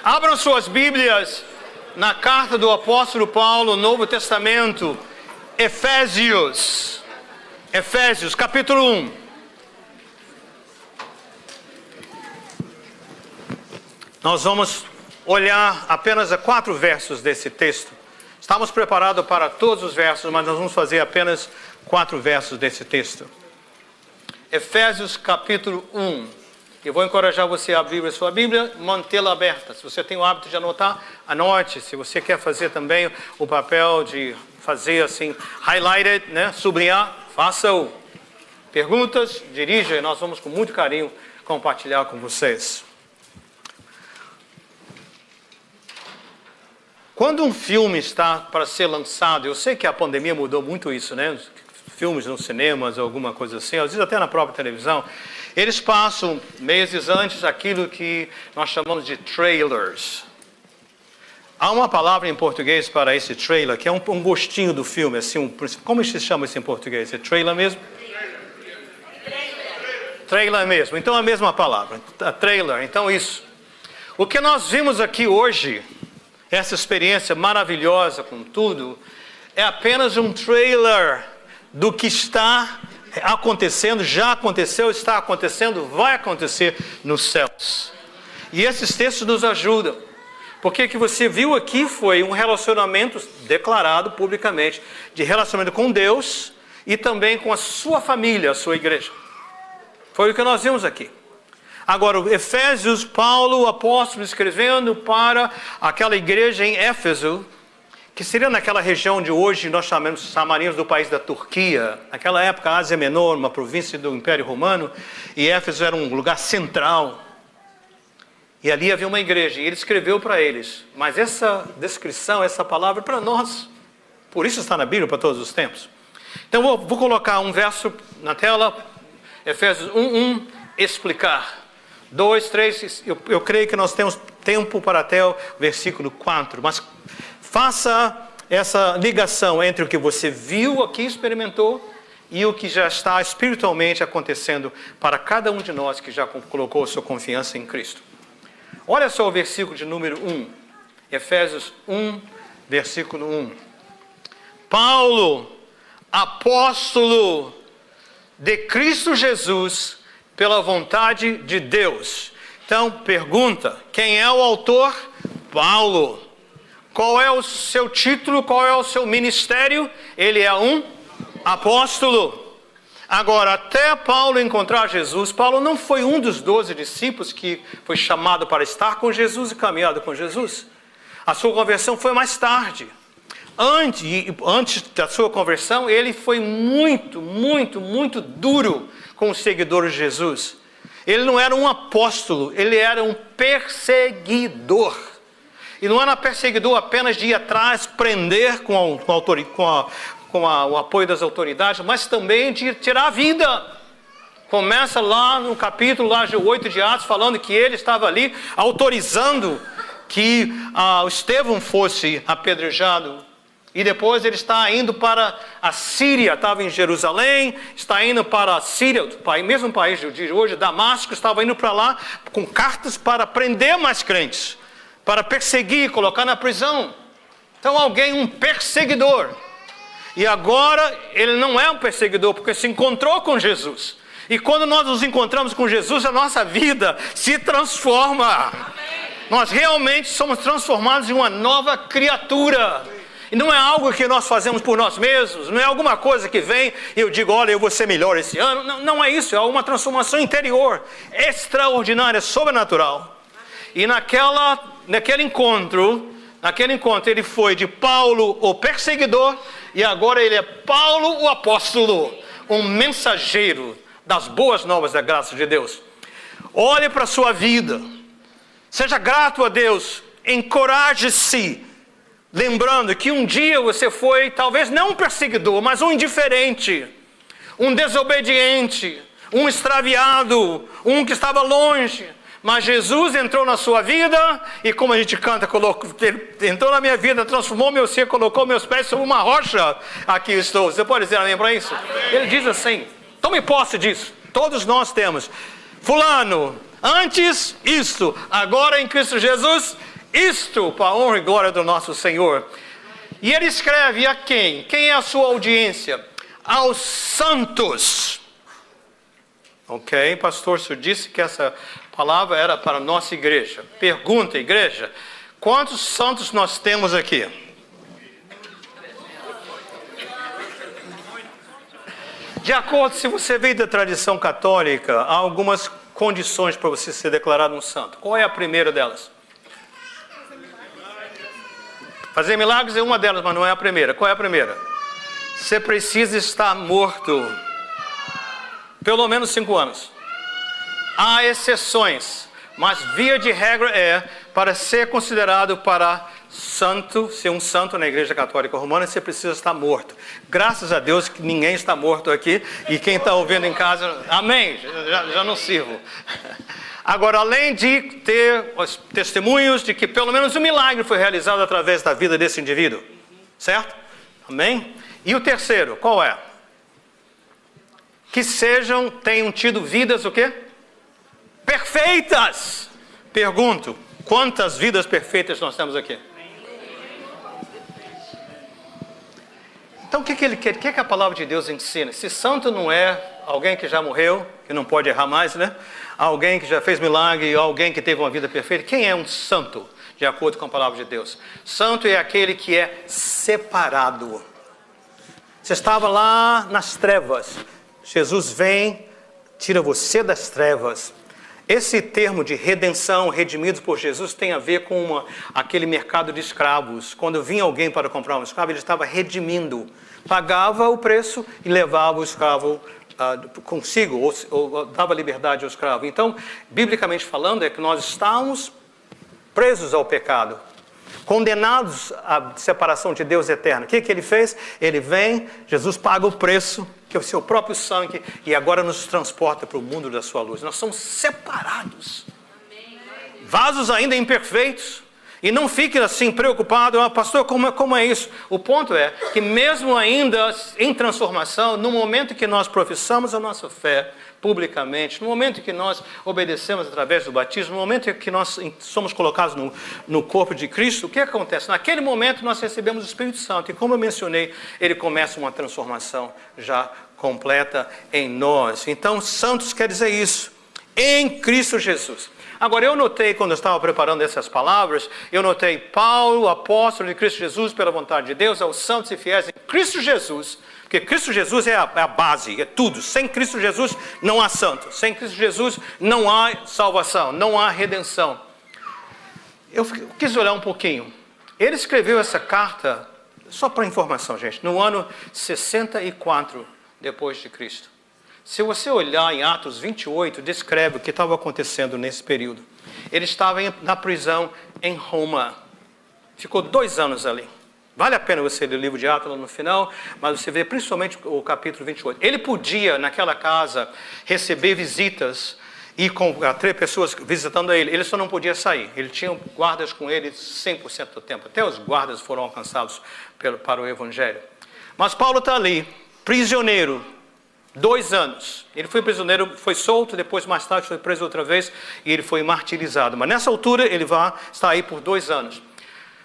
Abram suas Bíblias na carta do apóstolo Paulo, Novo Testamento, Efésios, capítulo 1. Nós vamos olhar apenas a 4 versos desse texto. Estamos preparados para todos os versos, mas nós vamos fazer apenas 4 versos desse texto. Efésios capítulo 1. Eu vou encorajar você a abrir a sua Bíblia, mantê-la aberta. Se você tem o hábito de anotar, anote. Se você quer fazer também o papel de fazer assim, highlighted, né? Sublinhar, faça-o. Perguntas, dirija, e nós vamos com muito carinho compartilhar com vocês. Quando um filme está para ser lançado, eu sei que a pandemia mudou muito isso, né? Filmes nos cinemas, alguma coisa assim, às vezes até na própria televisão, eles passam meses antes aquilo que nós chamamos de trailers. Há uma palavra em português para esse trailer, que é um gostinho do filme, assim, como se chama isso em português? É trailer mesmo? Trailer mesmo, então é a mesma palavra, trailer, então isso. O que nós vimos aqui hoje, essa experiência maravilhosa com tudo, é apenas um trailer do que está acontecendo, já aconteceu, está acontecendo, vai acontecer nos céus. E esses textos nos ajudam. Porque o que você viu aqui foi um relacionamento declarado publicamente, de relacionamento com Deus e também com a sua família, a sua igreja. Foi o que nós vimos aqui. Agora, Efésios, Paulo, o apóstolo, escrevendo para aquela igreja em Éfeso, que seria naquela região de hoje, nós chamaríamos do país da Turquia. Naquela época, a Ásia Menor, uma província do Império Romano, e Éfeso era um lugar central. E ali havia uma igreja, e ele escreveu para eles. Mas essa descrição, essa palavra é para nós. Por isso está na Bíblia para todos os tempos. Então, vou colocar um verso na tela, Efésios 1:1, explicar. 2, 3, eu creio que nós temos tempo para até o versículo 4, mas faça essa ligação entre o que você viu aqui, experimentou, e o que já está espiritualmente acontecendo para cada um de nós que já colocou a sua confiança em Cristo. Olha só o versículo de número 1, Efésios 1, versículo 1. Paulo, apóstolo de Cristo Jesus, pela vontade de Deus. Então, pergunta, quem é o autor? Paulo. Qual é o seu título? Qual é o seu ministério? Ele é um apóstolo. Agora, até Paulo encontrar Jesus, Paulo não foi um dos 12 discípulos que foi chamado para estar com Jesus e caminhado com Jesus. A sua conversão foi mais tarde. Antes da sua conversão, ele foi muito duro com os seguidores de Jesus. Ele não era um apóstolo, ele era um perseguidor. E não era perseguidor apenas de ir atrás, prender com o apoio das autoridades, mas também de tirar a vida. Começa lá no capítulo lá de 8 de Atos, falando que ele estava ali autorizando que Estevão fosse apedrejado. E depois ele está indo para a Síria, estava em Jerusalém, está indo para a Síria, mesmo país de hoje, Damasco, estava indo para lá com cartas para prender mais crentes, para perseguir, colocar na prisão. Então um perseguidor. E agora ele não é um perseguidor, porque se encontrou com Jesus. E quando nós nos encontramos com Jesus, a nossa vida se transforma. Nós realmente somos transformados em uma nova criatura. E não é algo que nós fazemos por nós mesmos, não é alguma coisa que vem e eu digo, olha, eu vou ser melhor esse ano. Não é isso, é uma transformação interior, extraordinária, sobrenatural. E naquele encontro, ele foi de Paulo, o perseguidor, e agora ele é Paulo, o apóstolo, um mensageiro das boas novas da graça de Deus. Olhe para a sua vida, seja grato a Deus, encoraje-se, lembrando que um dia você foi, talvez não um perseguidor, mas um indiferente, um desobediente, um extraviado, um que estava longe. Mas Jesus entrou na sua vida e, como a gente canta, ele entrou na minha vida, transformou meu ser, colocou meus pés sobre uma rocha. Aqui estou. Você pode dizer amém para isso? Amém. Ele diz assim, tome posse disso. Todos nós temos. Fulano, antes isto, agora em Cristo Jesus, isto para a honra e glória do nosso Senhor. E ele escreve a quem? Quem é a sua audiência? Aos santos. Ok, pastor, o senhor disse que essa palavra era para a nossa igreja. Pergunta, igreja, quantos santos nós temos aqui? De acordo, se você veio da tradição católica, há algumas condições para você ser declarado um santo. Qual é a primeira delas? Fazer milagres é uma delas, mas não é a primeira. Qual é a primeira? Você precisa estar morto. Pelo menos 5 anos. Há exceções, mas via de regra para ser considerado para santo, ser um santo na Igreja Católica Romana, você precisa estar morto. Graças a Deus que ninguém está morto aqui, e quem está ouvindo em casa, amém, já não sirvo. Agora, além de ter os testemunhos de que pelo menos um milagre foi realizado através da vida desse indivíduo, certo? Amém? E o terceiro, qual é? Que tenham tido vidas o quê? Perfeitas! Pergunto, quantas vidas perfeitas nós temos aqui? Então o que a palavra de Deus ensina? Se santo não é alguém que já morreu, que não pode errar mais, né? Alguém que já fez milagre, alguém que teve uma vida perfeita. Quem é um santo, de acordo com a palavra de Deus? Santo é aquele que é separado. Você estava lá nas trevas. Jesus vem, tira você das trevas. Esse termo de redenção, redimidos por Jesus, tem a ver com aquele mercado de escravos. Quando vinha alguém para comprar um escravo, ele estava redimindo. Pagava o preço e levava o escravo consigo, ou dava liberdade ao escravo. Então, biblicamente falando, é que nós estamos presos ao pecado, condenados à separação de Deus eterno. O que ele fez? Ele vem, Jesus paga o preço, que é o seu próprio sangue, e agora nos transporta para o mundo da sua luz. Nós somos separados. Vasos ainda imperfeitos. E não fique assim preocupado, pastor, como é isso? O ponto é que mesmo ainda em transformação, no momento que nós professamos a nossa fé publicamente, no momento que nós obedecemos através do batismo, no momento que nós somos colocados no corpo de Cristo, o que acontece? Naquele momento nós recebemos o Espírito Santo e, como eu mencionei, ele começa uma transformação já completa em nós. Então, santos quer dizer isso, em Cristo Jesus. Agora, eu notei, quando eu estava preparando essas palavras, eu notei Paulo, apóstolo de Cristo Jesus, pela vontade de Deus, aos santos e fiéis em Cristo Jesus, porque Cristo Jesus é a base, é tudo. Sem Cristo Jesus não há santo. Sem Cristo Jesus não há salvação, não há redenção. Eu quis olhar um pouquinho. Ele escreveu essa carta, só para informação, gente, no ano 64 depois de Cristo. Se você olhar em Atos 28, descreve o que estava acontecendo nesse período. Ele estava na prisão em Roma. Ficou 2 anos ali. Vale a pena você ler o livro de Atos no final, mas você vê principalmente o capítulo 28. Ele podia, naquela casa, receber visitas e com 3 pessoas visitando ele. Ele só não podia sair. Ele tinha guardas com ele 100% do tempo. Até os guardas foram alcançados para o Evangelho. Mas Paulo está ali, prisioneiro. 2 anos. Ele foi prisioneiro, foi solto, depois mais tarde foi preso outra vez e ele foi martirizado. Mas nessa altura ele vai estar aí por 2 anos.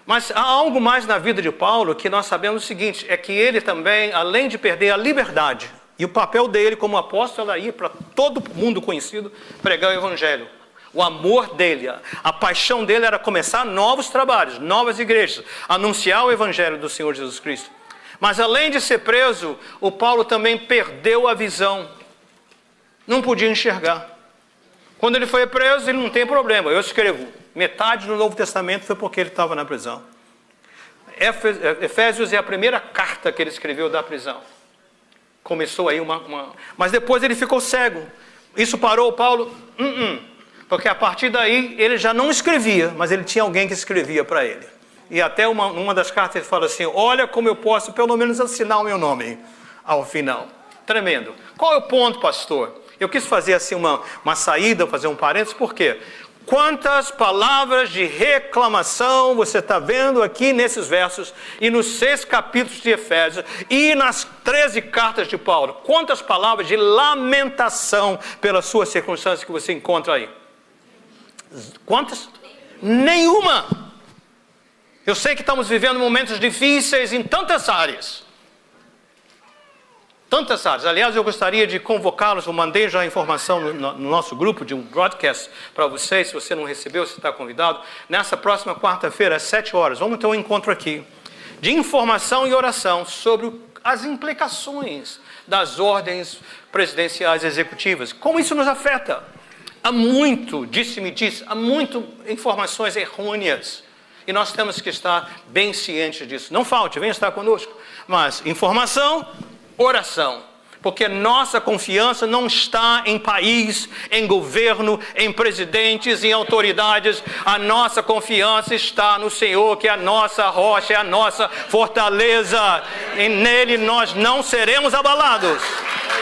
Mas há algo mais na vida de Paulo que nós sabemos o seguinte, é que ele também, além de perder a liberdade, e o papel dele como apóstolo era ir para todo mundo conhecido pregar o Evangelho. O amor dele, a paixão dele era começar novos trabalhos, novas igrejas, anunciar o Evangelho do Senhor Jesus Cristo. Mas além de ser preso, o Paulo também perdeu a visão. Não podia enxergar. Quando ele foi preso, ele não tem problema. Eu escrevo, metade do Novo Testamento foi porque ele estava na prisão. Efésios é a primeira carta que ele escreveu da prisão. Começou aí Mas depois ele ficou cego. Isso parou o Paulo? Porque a partir daí ele já não escrevia, mas ele tinha alguém que escrevia para ele. E até uma das cartas ele fala assim, olha como eu posso pelo menos assinar o meu nome ao final. Tremendo. Qual é o ponto, pastor? Eu quis fazer assim uma saída, fazer um parênteses, por quê? Quantas palavras de reclamação você está vendo aqui nesses versos, e nos 6 capítulos de Efésios, e nas 13 cartas de Paulo. Quantas palavras de lamentação pelas suas circunstâncias que você encontra aí? Quantas? Nenhuma! Eu sei que estamos vivendo momentos difíceis em tantas áreas. Tantas áreas. Aliás, eu gostaria de convocá-los, eu mandei já a informação no nosso grupo de um broadcast para vocês, se você não recebeu, você está convidado. Nessa próxima quarta-feira, às 7 horas, vamos ter um encontro aqui de informação e oração sobre as implicações das ordens presidenciais executivas. Como isso nos afeta? Há muito, disse-me disse, há muito informações errôneas. E nós temos que estar bem cientes disso. Não falte, venha estar conosco. Mas informação, oração. Porque nossa confiança não está em país, em governo, em presidentes, em autoridades. A nossa confiança está no Senhor, que é a nossa rocha, é a nossa fortaleza. E nele nós não seremos abalados.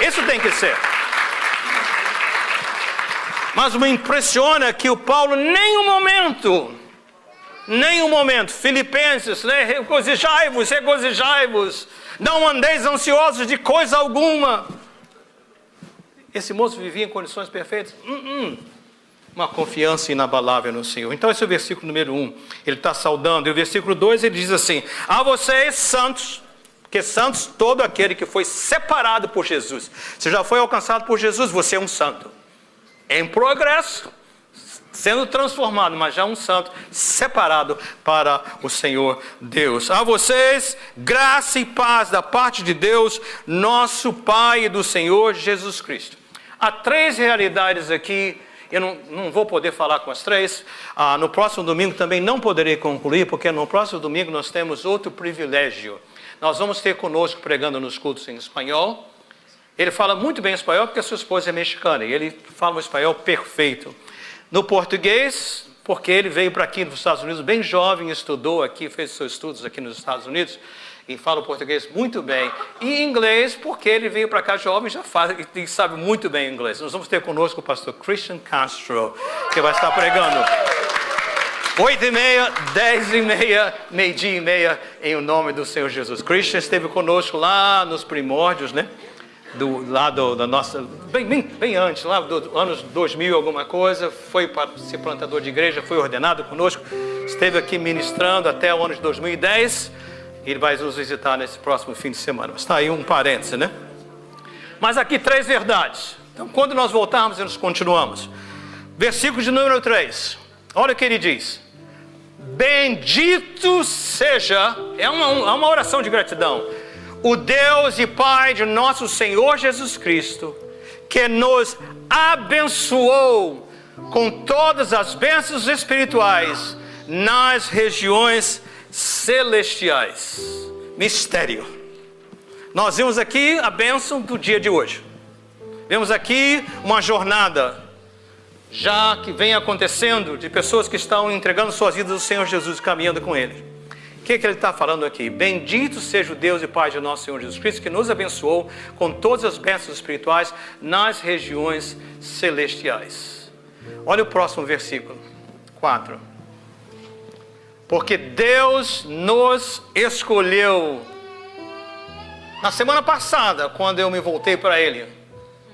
Isso tem que ser. Mas me impressiona que o Paulo, nenhum momento, Filipenses, né? Regozijai-vos, não andeis ansiosos de coisa alguma. Esse moço vivia em condições perfeitas? Uma confiança inabalável no Senhor. Então esse é o versículo número 1, ele está saudando. E o versículo 2 ele diz assim: a vocês santos, porque santos, todo aquele que foi separado por Jesus. Você já foi alcançado por Jesus, você é um santo. Em progresso, sendo transformado, mas já um santo, separado para o Senhor Deus. A vocês, graça e paz da parte de Deus, nosso Pai e do Senhor Jesus Cristo. Há 3 realidades aqui, eu não vou poder falar com as 3. No próximo domingo também não poderei concluir, porque no próximo domingo nós temos outro privilégio. Nós vamos ter conosco, pregando nos cultos em espanhol. Ele fala muito bem espanhol porque a sua esposa é mexicana, e ele fala um espanhol perfeito. No português, porque ele veio para aqui nos Estados Unidos bem jovem, estudou aqui, fez seus estudos aqui nos Estados Unidos e fala o português muito bem. E inglês, porque ele veio para cá jovem e sabe muito bem inglês. Nós vamos ter conosco o pastor Christian Castro, que vai estar pregando 8h30, 10h30, meio-dia e meia, em o nome do Senhor Jesus. Christian esteve conosco lá nos primórdios, né? Da nossa, bem antes, lá dos anos 2000 alguma coisa, foi para ser plantador de igreja, foi ordenado conosco, esteve aqui ministrando até o ano de 2010, ele vai nos visitar nesse próximo fim de semana. Está aí um parêntese, né? Mas aqui 3 verdades. Então quando nós voltarmos, nós continuamos. Versículo de número 3, olha o que ele diz: bendito seja, é uma oração de gratidão, o Deus e Pai de nosso Senhor Jesus Cristo, que nos abençoou com todas as bênçãos espirituais nas regiões celestiais. Mistério. Nós vimos aqui a bênção do dia de hoje. Vemos aqui uma jornada já que vem acontecendo de pessoas que estão entregando suas vidas ao Senhor Jesus, caminhando com Ele. O que ele está falando aqui? Bendito seja o Deus e Pai de nosso Senhor Jesus Cristo, que nos abençoou com todas as bênçãos espirituais nas regiões celestiais. Olha o próximo versículo, 4. Porque Deus nos escolheu. Na semana passada, quando eu me voltei para Ele.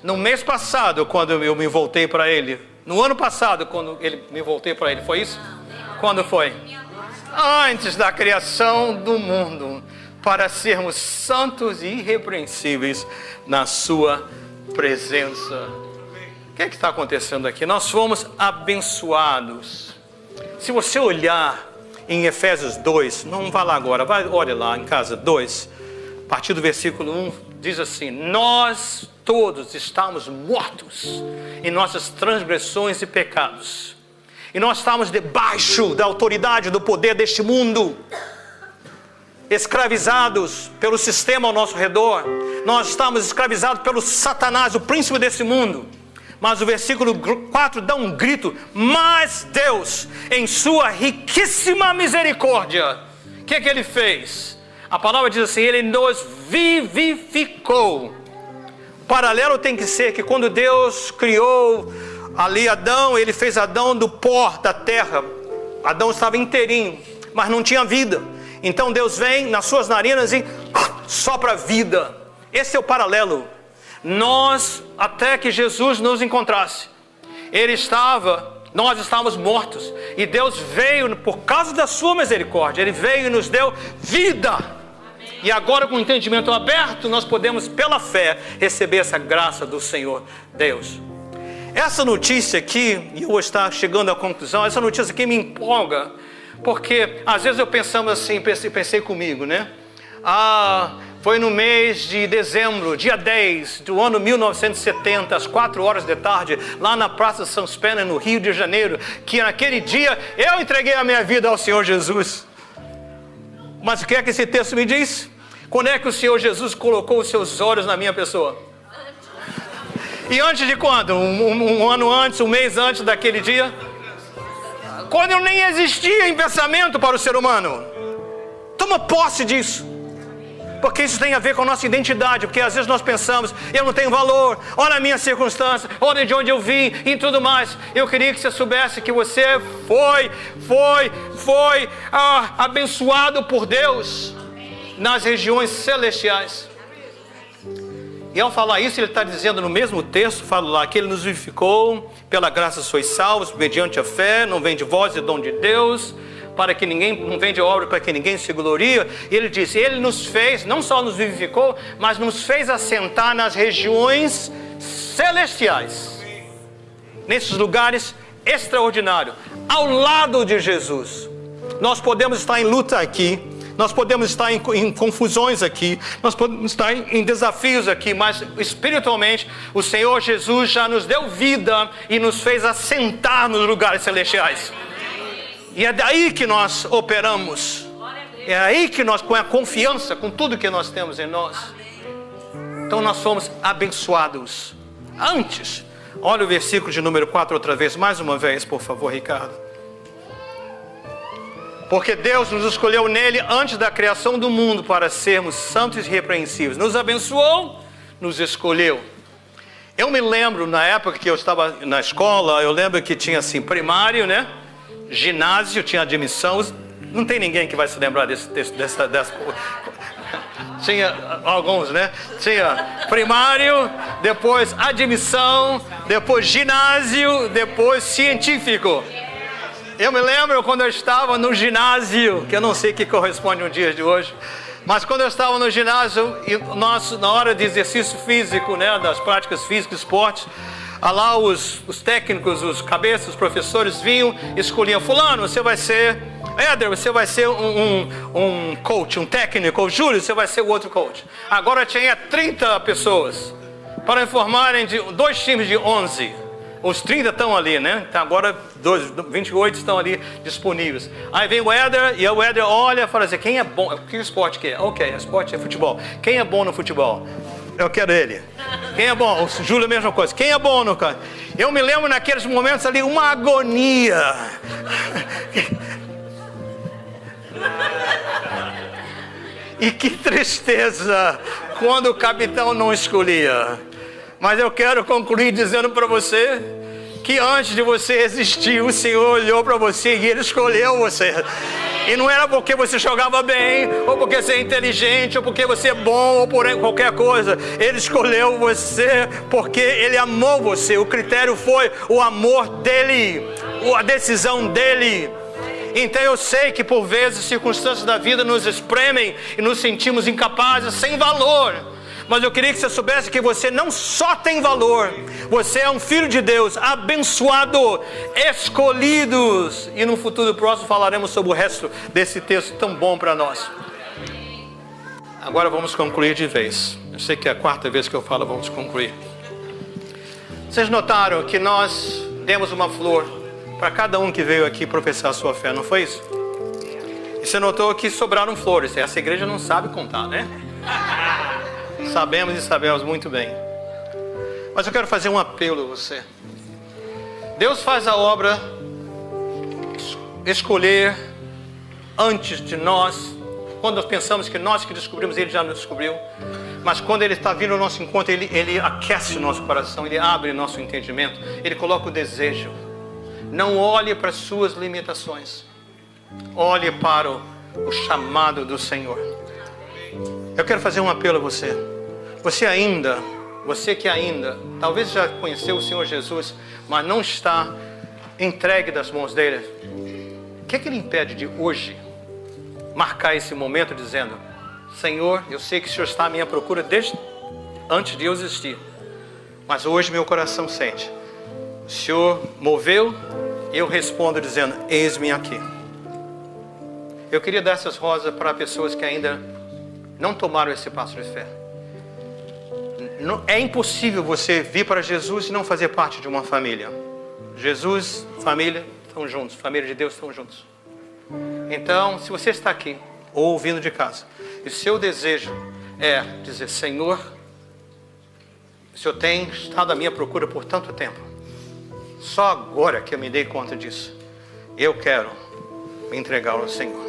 No mês passado, quando eu me voltei para Ele. No ano passado, quando me voltei para Ele. Foi isso? Quando foi? Antes da criação do mundo, para sermos santos e irrepreensíveis na sua presença. O que é que está acontecendo aqui? Nós fomos abençoados. Se você olhar em Efésios 2, não vá lá agora, olhe lá em casa, 2, a partir do versículo 1, diz assim: nós todos estamos mortos em nossas transgressões e pecados. E nós estamos debaixo da autoridade, do poder deste mundo, escravizados pelo sistema ao nosso redor. Nós estamos escravizados pelo Satanás, o príncipe desse mundo. Mas o versículo 4 dá um grito: mas Deus, em sua riquíssima misericórdia, o que Ele fez? A palavra diz assim: Ele nos vivificou. O paralelo tem que ser que quando Deus criou ali Adão, Ele fez Adão do pó da terra. Adão estava inteirinho, mas não tinha vida. Então Deus vem nas suas narinas e sopra vida. Esse é o paralelo. Nós, até que Jesus nos encontrasse, Ele estava Nós estávamos mortos. E Deus veio, por causa da sua misericórdia, Ele veio e nos deu vida. E agora, com o entendimento aberto, nós podemos, pela fé, receber essa graça do Senhor Deus. Essa notícia aqui, e eu vou estar chegando à conclusão, essa notícia aqui me empolga, porque às vezes eu pensei comigo, né? Foi no mês de dezembro, dia 10 do ano 1970, às 4 horas da tarde, lá na Praça São Pena, no Rio de Janeiro, que naquele dia eu entreguei a minha vida ao Senhor Jesus. Mas o que é que esse texto me diz? Quando é que o Senhor Jesus colocou os seus olhos na minha pessoa? E antes de quando? Um ano antes, um mês antes daquele dia? Quando eu nem existia em pensamento para o ser humano. Toma posse disso. Porque isso tem a ver com a nossa identidade. Porque às vezes nós pensamos, eu não tenho valor, olha a minha circunstância, olha de onde eu vim e tudo mais. Eu queria que você soubesse que você foi abençoado por Deus nas regiões celestiais. E ao falar isso, ele está dizendo no mesmo texto, fala lá, que ele nos vivificou, pela graça sois salvos, mediante a fé, não vem de vós, é dom de Deus, para que ninguém, não vem de obra para que ninguém se glorie. E ele diz, ele nos fez, não só nos vivificou, mas nos fez assentar nas regiões celestiais, nesses lugares extraordinários, ao lado de Jesus. Nós podemos estar em luta aqui, nós podemos estar em confusões aqui, nós podemos estar em desafios aqui, mas espiritualmente o Senhor Jesus já nos deu vida e nos fez assentar nos lugares celestiais. E é daí que nós operamos, é aí que nós, com a confiança, com tudo que nós temos em nós, então nós somos abençoados. Antes, olha o versículo de número 4 outra vez, mais uma vez, por favor, Ricardo. Porque Deus nos escolheu nele antes da criação do mundo para sermos santos e irrepreensíveis. Nos abençoou, nos escolheu. Eu me lembro, na época que eu estava na escola, eu lembro que tinha assim, primário, né? Ginásio, tinha admissão. Não tem ninguém que vai se lembrar dessa tinha alguns, né? Tinha primário, depois admissão, depois ginásio, depois científico. Eu me lembro quando eu estava no ginásio, que eu não sei o que corresponde aos dias de hoje, mas quando eu estava no ginásio, na hora de exercício físico, né, das práticas físicas, esportes, lá os técnicos, os cabeças, os professores vinham e escolhiam, fulano, você vai ser, Éder, você vai ser um coach, um técnico, Júlio, você vai ser o outro coach. Agora tinha 30 pessoas para formarem dois times de 11. Os 30 estão ali, né? Então agora 28 estão ali disponíveis. Aí vem o Éder, e o Éder olha e fala assim, quem é bom? Que esporte que é? Ok, esporte é futebol. Quem é bom no futebol? Eu quero ele. Quem é bom? O Júlio, a mesma coisa. Quem é bom no... Eu me lembro naqueles momentos ali, uma agonia. E que tristeza quando o capitão não escolhia. Mas eu quero concluir dizendo para você que antes de você existir, o Senhor olhou para você e Ele escolheu você. E não era porque você jogava bem, ou porque você é inteligente, ou porque você é bom, ou por qualquer coisa. Ele escolheu você porque Ele amou você. O critério foi o amor dEle, a decisão dEle. Então eu sei que por vezes circunstâncias da vida nos espremem e nos sentimos incapazes, sem valor. Mas eu queria que você soubesse que você não só tem valor, você é um filho de Deus, abençoado, escolhidos. E no futuro próximo falaremos sobre o resto desse texto tão bom para nós. Agora vamos concluir de vez. Eu sei que é a quarta vez que eu falo, vamos concluir. Vocês notaram que nós demos uma flor para cada um que veio aqui professar a sua fé, não foi isso? E você notou que sobraram flores. Essa igreja não sabe contar, né? Sabemos e sabemos muito bem. Mas eu quero fazer um apelo a você. Deus faz a obra escolher antes de nós. Quando nós pensamos que nós que descobrimos, Ele já nos descobriu. Mas quando Ele está vindo ao nosso encontro, Ele aquece o nosso coração, Ele abre o nosso entendimento, Ele coloca o desejo. Não olhe para as suas limitações. Olhe para o chamado do Senhor. Eu quero fazer um apelo a você. Você que ainda, talvez já conheceu o Senhor Jesus, mas não está entregue das mãos dele. O que lhe impede de hoje marcar esse momento dizendo: Senhor, eu sei que o Senhor está à minha procura desde antes de eu existir, mas hoje meu coração sente, o Senhor moveu, eu respondo dizendo: eis-me aqui. Eu queria dar essas rosas para pessoas que ainda não tomaram esse passo de fé. É impossível você vir para Jesus e não fazer parte de uma família. Jesus, família, estão juntos. Família de Deus, estão juntos. Então, se você está aqui, ou ouvindo de casa, e o seu desejo é dizer: Senhor, o Senhor tem estado à minha procura por tanto tempo, só agora que eu me dei conta disso, eu quero me entregar ao Senhor.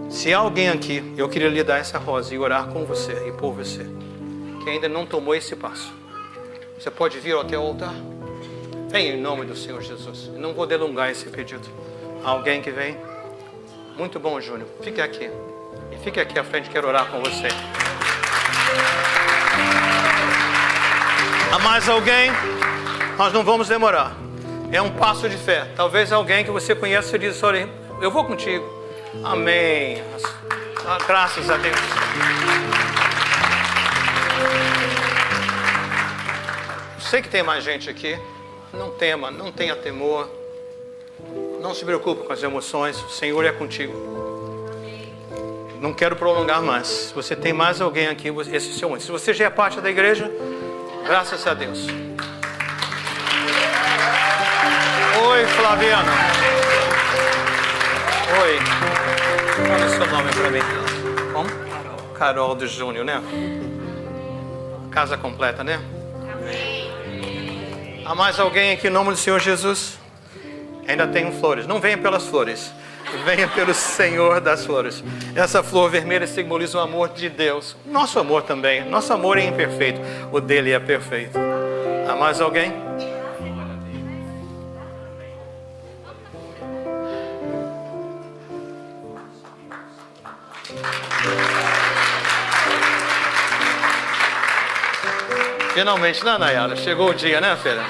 Se há alguém aqui, eu queria lhe dar essa rosa e orar com você e por você, que ainda não tomou esse passo. Você pode vir até o altar? Venha em nome do Senhor Jesus. Eu não vou delongar esse pedido. Alguém que vem? Muito bom, Júnior. Fique aqui. E fique aqui à frente, quero orar com você. Há mais alguém? Nós não vamos demorar. É um passo de fé. Talvez alguém que você conheça diz: olha, eu vou contigo. Amém. Graças a Deus. Sei que tem mais gente aqui. Não tema, não tenha temor. Não se preocupe com as emoções. O Senhor é contigo. Não quero prolongar mais. Se você tem mais alguém aqui, esse é o seu momento. Se você já é parte da igreja, graças a Deus. Oi, Flaviana. Oi. Fala o seu nome para mim. Como? Carol do Júnior, né? Casa completa, né? Há mais alguém aqui em nome do Senhor Jesus? Ainda tenho flores. Não venha pelas flores. Venha pelo Senhor das flores. Essa flor vermelha simboliza o amor de Deus. Nosso amor também. Nosso amor é imperfeito. O dele é perfeito. Há mais alguém? Finalmente, né, Nayara? Chegou o dia, né, filha?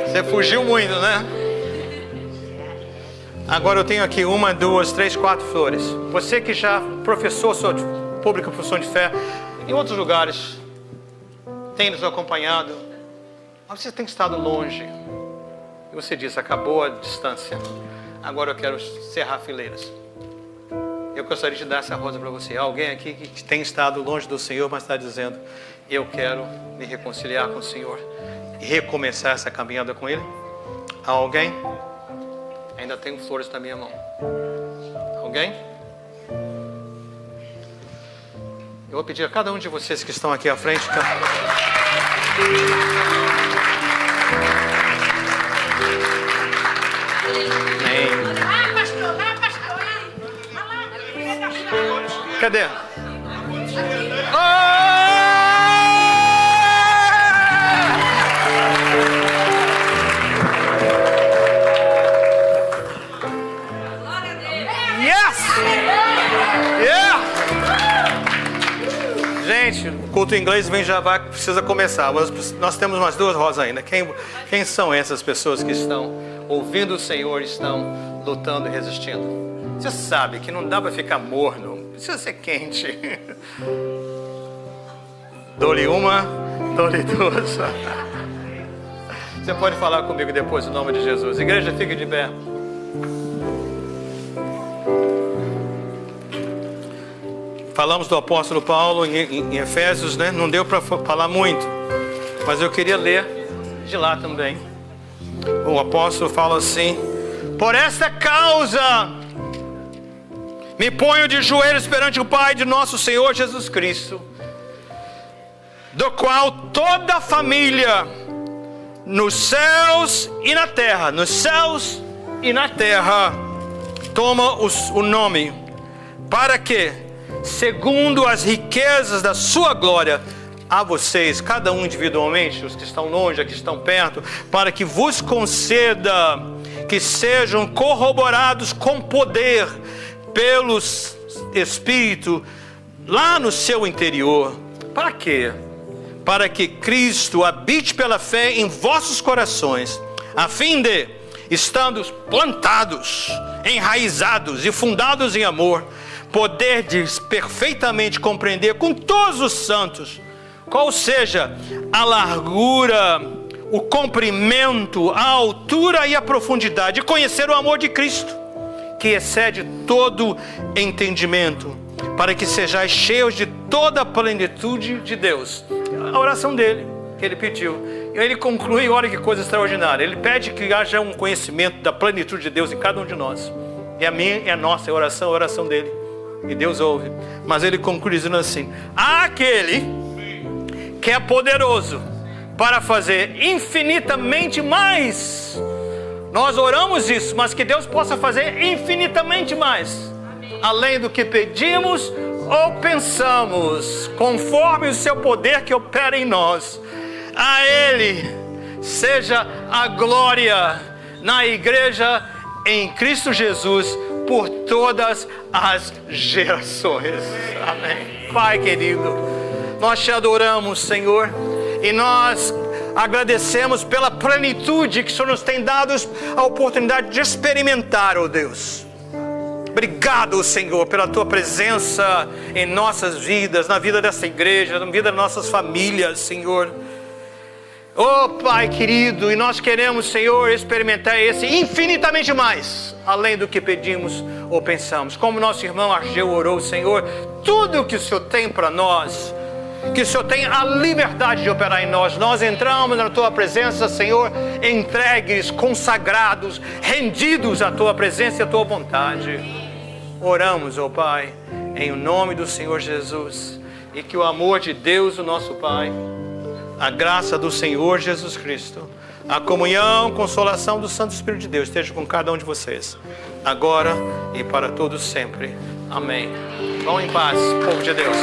Você fugiu muito, né? Agora eu tenho aqui 1, 2, 3, 4 flores. Você que já professou sua pública profissão de fé em outros lugares, tem nos acompanhado, mas você tem estado longe. E você diz: acabou a distância. Agora eu quero cerrar fileiras. Eu gostaria de dar essa rosa para você. Há alguém aqui que tem estado longe do Senhor, mas está dizendo: eu quero me reconciliar com o Senhor e recomeçar essa caminhada com Ele? Há alguém? Ainda tenho flores na minha mão. Alguém? Eu vou pedir a cada um de vocês que estão aqui à frente. Cadê? Gente, o culto em inglês precisa começar. Nós temos mais 2 rosas ainda. Quem são essas pessoas que estão ouvindo o Senhor, estão lutando e resistindo? Você sabe que não dá para ficar morno, precisa ser quente. Dou-lhe 1, dou-lhe 2. Você pode falar comigo depois, em nome de Jesus. Igreja, fique de pé. Falamos do apóstolo Paulo em Efésios, né? Não deu para falar muito, mas eu queria ler de lá também. O apóstolo fala assim: por esta causa me ponho de joelhos perante o Pai de nosso Senhor Jesus Cristo, do qual toda a família nos céus e na terra, toma o nome, para que, segundo as riquezas da sua glória, a vocês, cada um individualmente, os que estão longe, os que estão perto, para que vos conceda que sejam corroborados com poder pelo Espírito lá no seu interior. Para quê? Para que Cristo habite pela fé em vossos corações, a fim de, estando plantados, enraizados e fundados em amor, poderdes perfeitamente compreender com todos os santos qual seja a largura, o comprimento, a altura e a profundidade, e conhecer o amor de Cristo, que excede todo entendimento, para que sejais cheios de toda a plenitude de Deus. A oração dele, que ele pediu. E ele conclui, olha que coisa extraordinária. Ele pede que haja um conhecimento da plenitude de Deus em cada um de nós. E a minha e a nossa oração, a oração dele. E Deus ouve. Mas ele conclui dizendo assim: aquele que é poderoso para fazer infinitamente mais. Nós oramos isso, mas que Deus possa fazer infinitamente mais, além do que pedimos ou pensamos, conforme o seu poder que opera em nós. A Ele seja a glória na igreja em Cristo Jesus por todas as gerações. Amém. Pai querido, nós te adoramos, Senhor, e nós agradecemos pela plenitude que o Senhor nos tem dado a oportunidade de experimentar, ó Deus. Obrigado, Senhor, pela Tua presença em nossas vidas, na vida dessa igreja, na vida das nossas famílias, Senhor. Oh, Pai querido, e nós queremos, Senhor, experimentar esse infinitamente mais, além do que pedimos ou pensamos. Como nosso irmão Argeu orou, Senhor, tudo que o Senhor tem para nós, que o Senhor tem a liberdade de operar em nós. Nós entramos na Tua presença, Senhor, entregues, consagrados, rendidos à Tua presença e à Tua vontade. Oramos, ó Pai, em nome do Senhor Jesus, e que o amor de Deus, o nosso Pai, a graça do Senhor Jesus Cristo, a comunhão, consolação do Santo Espírito de Deus esteja com cada um de vocês, agora e para todos sempre. Amém. Vão em paz, povo de Deus.